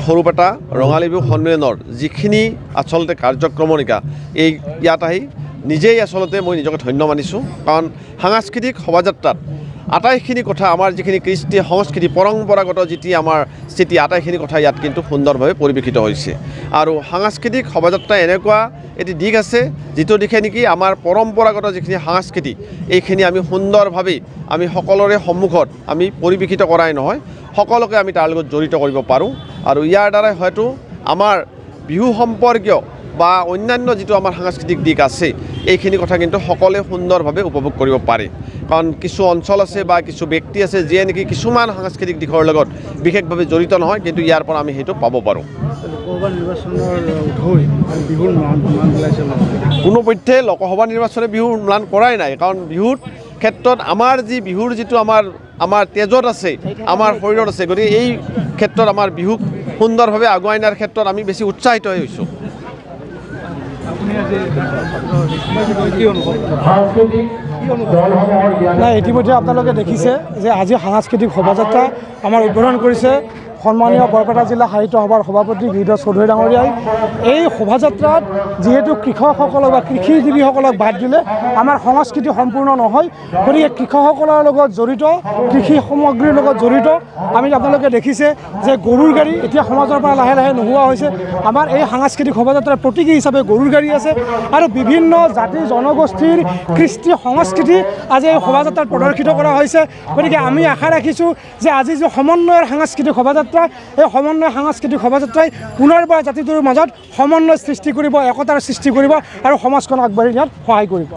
সৰুপেটা ৰঙালী বিহু সন্মিলনৰ যিখিনি আচলতে কাৰ্যক্ৰমণিকা এই ইয়াত আহি নিজেই আচলতে মই নিজকে ধন্য মানিছোঁ কাৰণ সাংস্কৃতিক শোভাযাত্ৰাত আটাইখিনি কথা আমাৰ যিখিনি কৃষ্টি সংস্কৃতি পৰম্পৰাগত যিটি আমাৰ স্থিতি আটাইখিনি কথা ইয়াত কিন্তু সুন্দৰভাৱে পৰিৱেশিত হৈছে আৰু সাংস্কৃতিক শোভাযাত্ৰা এনেকুৱা এটি দিশ আছে যিটো দিশে নেকি আমাৰ পৰম্পৰাগত যিখিনি সাংস্কৃতি এইখিনি আমি সুন্দৰভাৱে আমি সকলোৰে সন্মুখত আমি পৰিৱেশিত কৰাই নহয় সকলোকে আমি তাৰ লগত জড়িত কৰিব পাৰোঁ আৰু ইয়াৰ দ্বাৰাই হয়তো আমাৰ বিহু সম্পৰ্কীয় বা অন্যান্য যিটো আমাৰ সাংস্কৃতিক দিশ আছে এইখিনি কথা কিন্তু সকলোৱে সুন্দৰভাৱে উপভোগ কৰিব পাৰে কাৰণ কিছু অঞ্চল আছে বা কিছু ব্যক্তি আছে যিয়ে নেকি কিছুমান সাংস্কৃতিক দিশৰ লগত বিশেষভাৱে জড়িত নহয় কিন্তু ইয়াৰ পৰা আমি সেইটো পাব পাৰোঁ কোনো পক্ষে লোকসভা নিৰ্বাচনে বিহুৰ ম্লান কৰাই নাই কাৰণ বিহুৰ ক্ষেত্ৰত আমাৰ যি বিহুৰ যিটো আমাৰ তেজত আছে আমাৰ শৰীৰত আছে গতিকে এই ক্ষেত্ৰত আমাৰ বিহুক সুন্দৰভাৱে আগুৱাই নিয়াৰ ক্ষেত্ৰত আমি বেছি উৎসাহিত হৈছোঁ নাই ইতিমধ্যে আপোনালোকে দেখিছে যে আজি সাংস্কৃতিক শোভাযাত্ৰা আমাৰ উদ্বোধন কৰিছে সন্মানীয় বৰপেটা জিলা সাহিত্য সভাৰ সভাপতি গিৰিধৰ চৌধুৰী ডাঙৰীয়াই এই শোভাযাত্ৰাত যিহেতু কৃষকসকলক বা কৃষিজীৱীসকলক বাদ দিলে আমাৰ সংস্কৃতি সম্পূৰ্ণ নহয় গতিকে কৃষকসকলৰ লগত জড়িত কৃষি সামগ্ৰীৰ লগত জড়িত আমি আপোনালোকে দেখিছে যে গৰুৰ গাড়ী এতিয়া সমাজৰ পৰা লাহে লাহে নোহোৱা হৈছে আমাৰ এই সাংস্কৃতিক শোভাযাত্ৰাৰ প্ৰতীকী হিচাপে গৰুৰ গাড়ী আছে আৰু বিভিন্ন জাতি জনগোষ্ঠীৰ কৃষ্টি সংস্কৃতি আজি এই শোভাযাত্ৰাত প্ৰদৰ্শিত কৰা হৈছে গতিকে আমি আশা ৰাখিছোঁ যে আজি যি সমন্বয়ৰ সাংস্কৃতিক শোভাযাত্ৰা এই সমন্বয় সাংস্কৃতিক শোভাযাত্ৰাই পুনৰবাৰ জাতিটোৰ মাজত সমন্বয় সৃষ্টি কৰিব একতাৰ সৃষ্টি কৰিব আৰু সমাজখন আগবাঢ়ি নিয়াত সহায় কৰিব